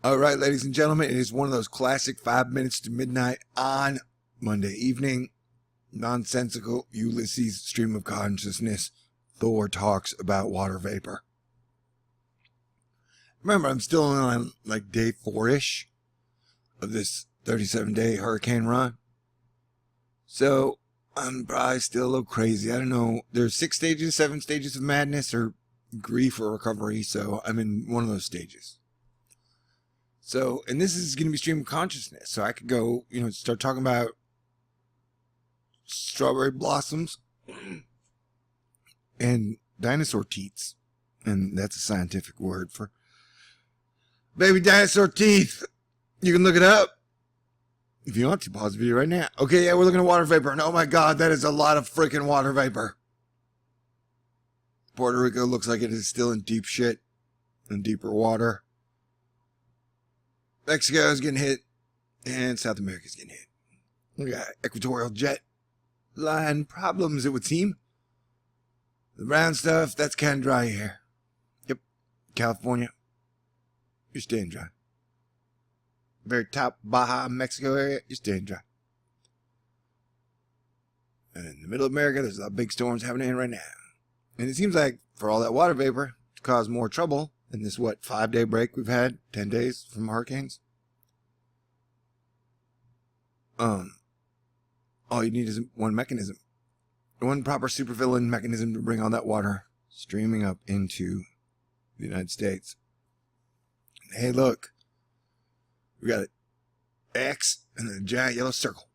All right, ladies and gentlemen, it is one of those classic 5 minutes to midnight on Monday evening. Nonsensical Ulysses stream of consciousness. Thor talks about water vapor. Remember, I'm still on like day 4-ish of this 37-day hurricane run. So I'm probably still a little crazy. I don't know. There's 6 stages, 7 stages of madness or grief or recovery. So I'm in one of those stages. So, and this is going to be stream of consciousness. So I could go, start talking about strawberry blossoms and dinosaur teats. And that's a scientific word for baby dinosaur teeth. You can look it up. If you want to, pause the video right now. Okay, yeah, we're looking at water vapor. And oh my God, that is a lot of freaking water vapor. Puerto Rico looks like it is still in deep shit. In deeper water. Mexico is getting hit. And South America is getting hit. We got equatorial jet line problems, it would seem. The brown stuff, that's kind of dry here. Yep. California. You're staying dry. Very top Baja, Mexico area, you're staying dry. And in the middle of America, there's a lot of big storms happening right now. And it seems like for all that water vapor to cause more trouble in this, 5-day break we've had, 10 days from hurricanes. All you need is one mechanism. One proper supervillain mechanism to bring all that water streaming up into the United States. And hey, look. We got an X and a giant yellow circle.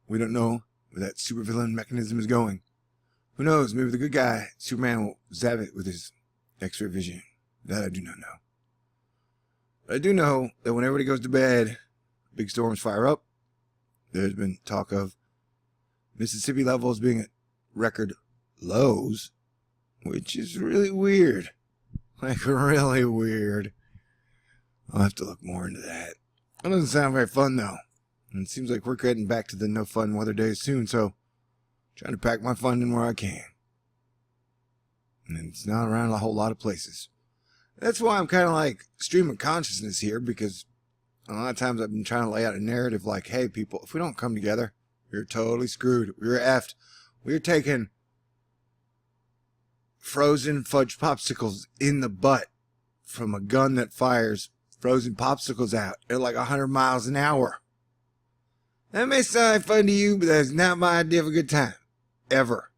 We don't know where that supervillain mechanism is going. Who knows? Maybe the good guy, Superman, will zap it with his X-ray vision. That I do not know. But I do know that when everybody goes to bed, big storms fire up. There's been talk of Mississippi levels being at record lows, which is really weird. Like, really weird. I'll have to look more into that. That doesn't sound very fun, though. And it seems like we're getting back to the no fun weather days soon, so trying to pack my fun in where I can. And it's not around a whole lot of places. That's why I'm kind of like stream of consciousness here, because a lot of times I've been trying to lay out a narrative like, hey, people, if we don't come together, we're totally screwed. We're effed. We're taking frozen fudge popsicles in the butt from a gun that fires frozen popsicles out at like 100 miles an hour. That may sound fun to you, but that's not my idea of a good time. Ever.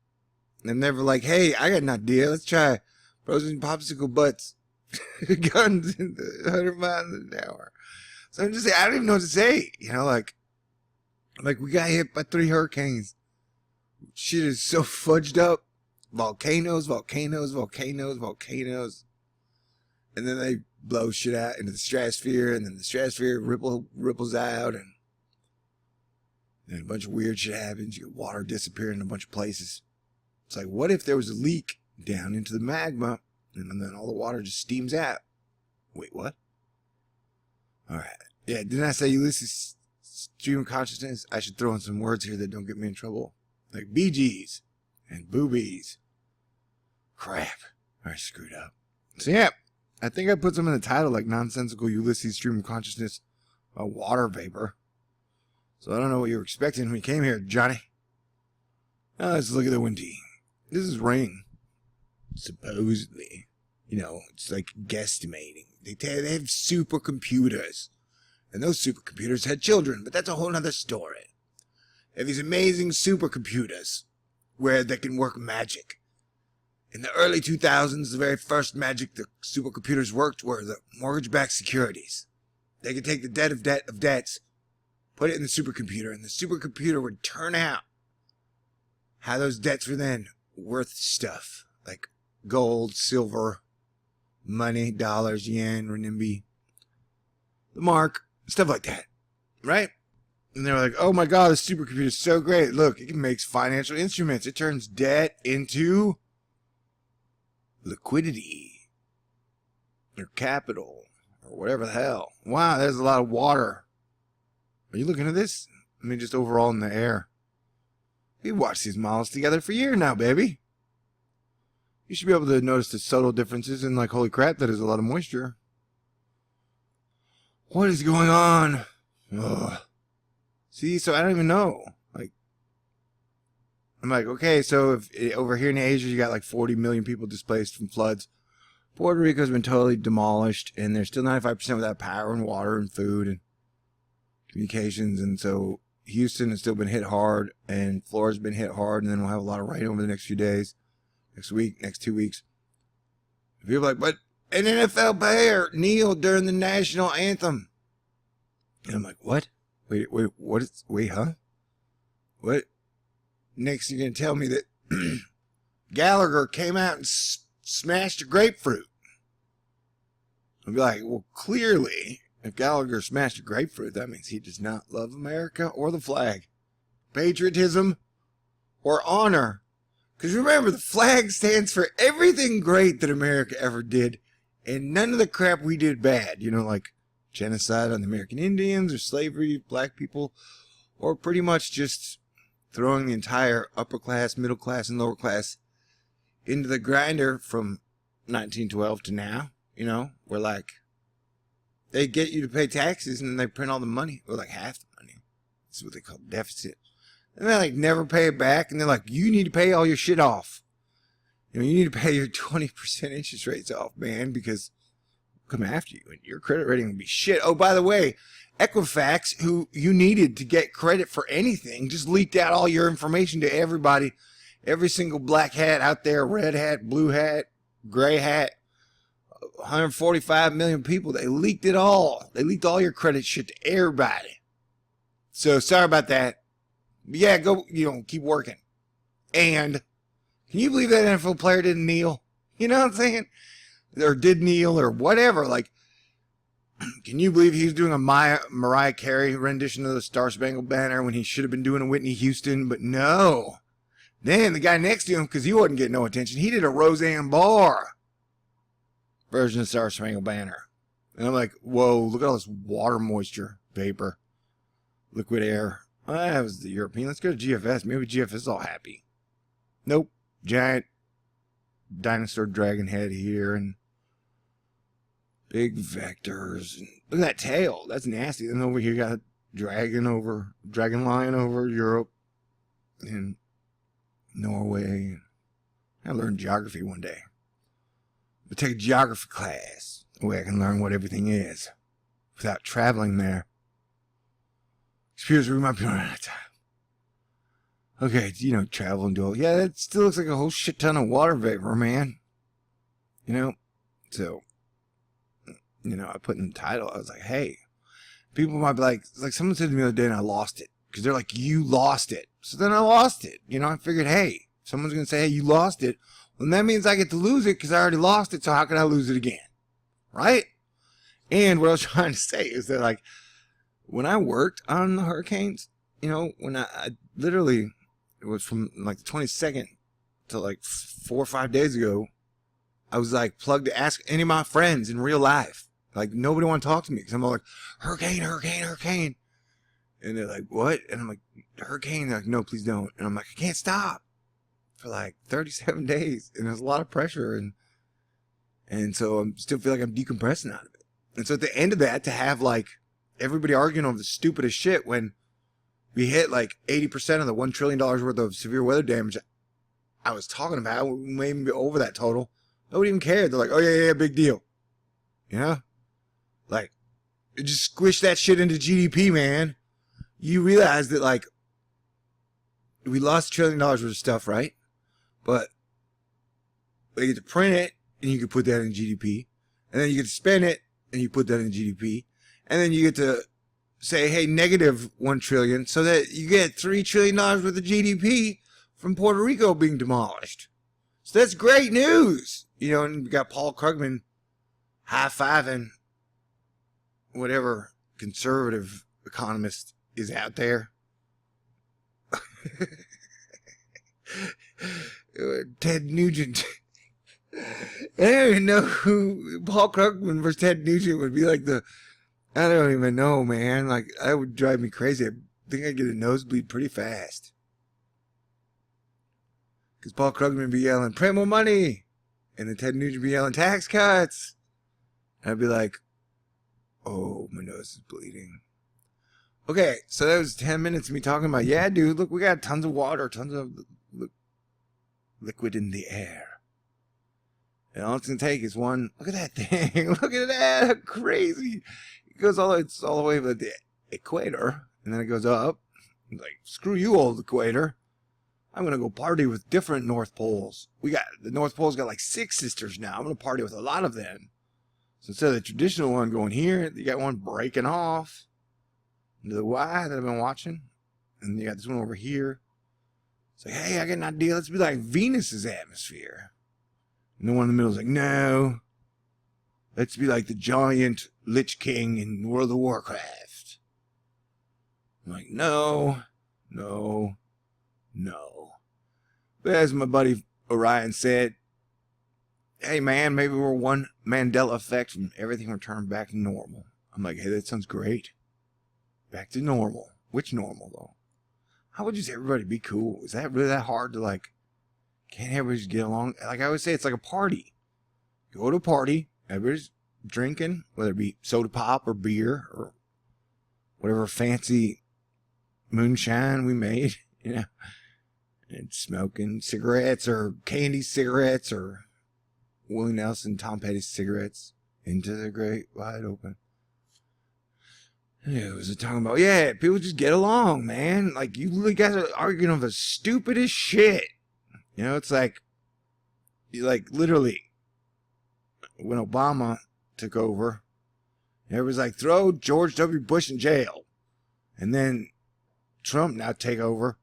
I'm never like, hey, I got an idea. Let's try frozen popsicle butts. Guns in 100 miles an hour. So I'm just saying, I don't even know what to say. Like we got hit by 3 hurricanes. Shit is so fudged up. Volcanoes, volcanoes, volcanoes, volcanoes. And then they blow shit out into the stratosphere, and then the stratosphere ripples out, and then a bunch of weird shit happens. You get water disappearing in a bunch of places. It's like, what if there was a leak down into the magma, and then all the water just steams out? Wait, what? Alright. Yeah, didn't I say Ulysses stream of consciousness? I should throw in some words here that don't get me in trouble. Like BGs and boobies. Crap. I screwed up. So yeah, I think I put some in the title like nonsensical Ulysses stream of consciousness about water vapor. So I don't know what you were expecting when you came here, Johnny. Now let's look at the windy. This is rain. Supposedly. It's like guesstimating. They have supercomputers. And those supercomputers had children, but that's a whole other story. They have these amazing supercomputers where they can work magic. In the early 2000s, the very first magic the supercomputers worked were the mortgage-backed securities. They could take the debt of debts, put it in the supercomputer, and the supercomputer would turn out how those debts were then worth stuff, like gold, silver, money, dollars, yen, renminbi, the mark, stuff like that, right? And they were like, oh my God, this supercomputer is so great. Look, it makes financial instruments. It turns debt into liquidity or capital or whatever the hell. Wow, there's a lot of water. Are you looking at this? I mean, just overall in the air. We've watched these models together for years now, baby. You should be able to notice the subtle differences in, like, holy crap, that is a lot of moisture. What is going on? Ugh. See, so I don't even know. Like, I'm like, okay, so if over here in Asia you got like 40 million people displaced from floods. Puerto Rico's been totally demolished, and they're still 95% without power and water and food and communications. And so Houston has still been hit hard, and Florida's been hit hard, and then we'll have a lot of rain over the next few days, next week, next 2 weeks. People are like, but an NFL player kneeled during the national anthem. And I'm like, what? Wait, what is, wait, huh? What? Next, you're going to tell me that Gallagher came out and smashed a grapefruit. I'll be like, well, clearly, if Gallagher smashed a grapefruit, that means he does not love America or the flag, patriotism, or honor. Because remember, the flag stands for everything great that America ever did, and none of the crap we did bad. You know, like genocide on the American Indians, or slavery, black people, or pretty much just throwing the entire upper class, middle class, and lower class into the grinder from 1912 to now. You know, where like they get you to pay taxes and then they print all the money, or like half the money. That's what they call deficit. And they like never pay it back, and they're like, you need to pay all your shit off. You know, you need to pay your 20% interest rates off, man, because we'll come after you and your credit rating will be shit. Oh, by the way, Equifax, who you needed to get credit for anything, just leaked out all your information to everybody. Every single black hat out there, red hat, blue hat, gray hat, 145 million people, they leaked it all. They leaked all your credit shit to everybody. So sorry about that. But yeah, go, keep working. And can you believe that NFL player didn't kneel? You know what I'm saying? Or did kneel or whatever. Like, can you believe he was doing a Mariah Carey rendition of the Star Spangled Banner when he should have been doing a Whitney Houston? But no. Then the guy next to him, because he wasn't getting no attention, he did a Roseanne Barr version of Star Spangled Banner. And I'm like, whoa, look at all this water moisture, vapor, liquid air. Well, that was the European. Let's go to GFS. Maybe GFS is all happy. Nope. Giant dinosaur dragon head here and big vectors. And look at that tail. That's nasty. Then over here you got a dragon lion over Europe and Norway. I learned geography one day. But take a geography class where I can learn what everything is without traveling there. Excuse me, we might be running out of time. Okay, travel and do all. Yeah, that still looks like a whole shit ton of water vapor, man. So, I put in the title, I was like, hey, people might be like someone said to me the other day and I lost it. Because they're like, you lost it. So then I lost it. I figured, hey, someone's going to say, hey, you lost it. Well, that means I get to lose it because I already lost it, so how can I lose it again? Right? And what I was trying to say is that, like, when I worked on the hurricanes, when I literally, it was from like the 22nd to like 4 or 5 days ago, I was like plugged to ask any of my friends in real life. Like, nobody want to talk to me because I'm all like, hurricane, hurricane, hurricane. And they're like, what? And I'm like, hurricane. They're like, no, please don't. And I'm like, I can't stop for like 37 days. And there's a lot of pressure. And so I still feel like I'm decompressing out of it. And so at the end of that, to have like everybody arguing over the stupidest shit when we hit like 80% of the $1 trillion worth of severe weather damage I was talking about, we may even be over that total. Nobody even cared. They're like, oh yeah, big deal. Like, just squish that shit into GDP, man. You realize that, like, we lost $1 trillion worth of stuff, right? But you get to print it, and you can put that in GDP. And then you get to spend it, and you put that in GDP. And then you get to say, hey, negative $1 trillion, so that you get $3 trillion worth of GDP from Puerto Rico being demolished. So that's great news. And we got Paul Krugman high-fiving whatever conservative economist is out there. Ted Nugent. I don't even know who Paul Krugman versus Ted Nugent would be like I don't even know, man. Like, that would drive me crazy. I think I'd get a nosebleed pretty fast. Because Paul Krugman would be yelling, print more money. And then Ted Nugent would be yelling, tax cuts. And I'd be like, Oh, my nose is bleeding. Okay, so that was 10 minutes of me talking about, yeah, dude, look, we got tons of water, tons of liquid in the air. And all it's going to take is one, look at that thing, look at that, how crazy. It goes it's all the way to the equator, and then it goes up. Like, screw you, old equator. I'm going to go party with different North Poles. The North Pole's got like 6 sisters now. I'm going to party with a lot of them. So instead of the traditional one going here, you got one breaking off into the Y that I've been watching. And you got this one over here. It's like, hey, I got an idea. Let's be like Venus's atmosphere. And the one in the middle is like, no. Let's be like the giant Lich King in World of Warcraft. I'm like, no. But as my buddy Orion said, hey man, maybe we're one Mandela effect from everything returned back to normal. I'm like, hey, that sounds great. Back to normal. Which normal though? How would you say everybody be cool? Is that really that hard to like, can't everybody just get along? Like I always say, it's like a party. You go to a party, everybody's drinking, whether it be soda pop or beer or whatever fancy moonshine we made, you know, and smoking cigarettes or candy cigarettes or Willie Nelson, Tom Petty cigarettes into the great wide open. It was talking about, yeah, people just get along, man. Like, you guys are arguing over the stupidest shit. You know, it's like literally, when Obama took over, everybody's like, throw George W. Bush in jail. And then Trump now take over,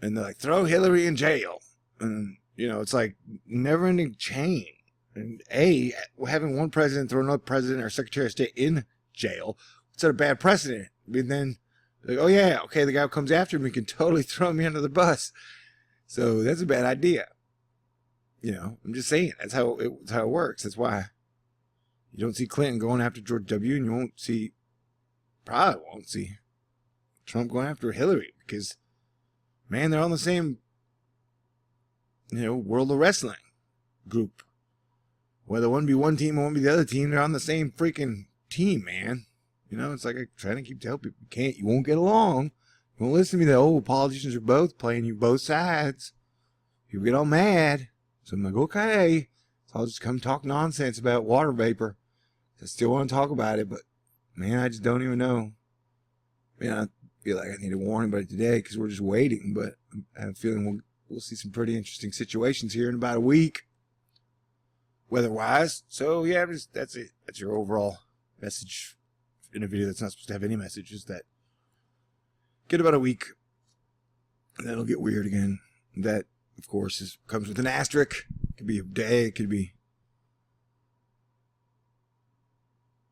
and they're like, throw Hillary in jail. And, you know, it's like never-ending chain. And having one president throw another president or secretary of state in jail, set a bad precedent. But then, like, oh yeah, okay, the guy who comes after me can totally throw me under the bus. So that's a bad idea. You know, I'm just saying, that's how it works. That's why you don't see Clinton going after George W. and you probably won't see Trump going after Hillary, because, man, they're on the same, you know, World of Wrestling group. Whether one be one team or one be the other team, they're on the same freaking team, man. You know, it's like I'm trying to keep telling people, you won't get along. You won't listen to me. Politicians are both playing you both sides. People get all mad. So I'm like, okay. So I'll just come talk nonsense about water vapor. I still want to talk about it, but, man, I just don't even know. Man, I feel like I need to warn anybody today because we're just waiting, but I have a feeling we'll see some pretty interesting situations here in about a week, weather-wise. So, yeah, that's it. That's your overall message in a video that's not supposed to have any message, is that get about a week, and then it'll get weird again. That, of course, comes with an asterisk. It could be a day, it could be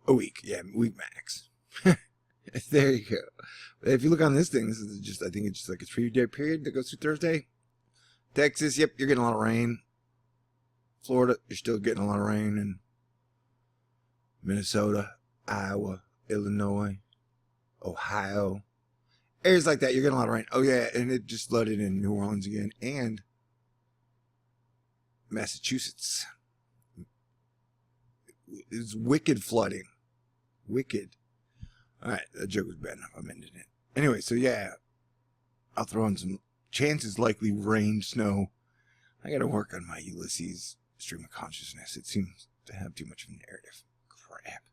a week. Yeah, week max. There you go. But if you look on this thing, this is just, I think it's just like a 3-day period that goes through Thursday. Texas, yep, you're getting a lot of rain. Florida, you're still getting a lot of rain. And Minnesota, Iowa, Illinois, Ohio, areas like that, you're getting a lot of rain. Oh yeah, and it just flooded in New Orleans again, and Massachusetts. It's wicked flooding. Wicked. Alright, that joke was bad enough. I'm ending it. Anyway, so yeah, I'll throw in some chances, likely rain, snow. I gotta work on my Ulysses stream of consciousness. It seems to have too much of a narrative. Crap.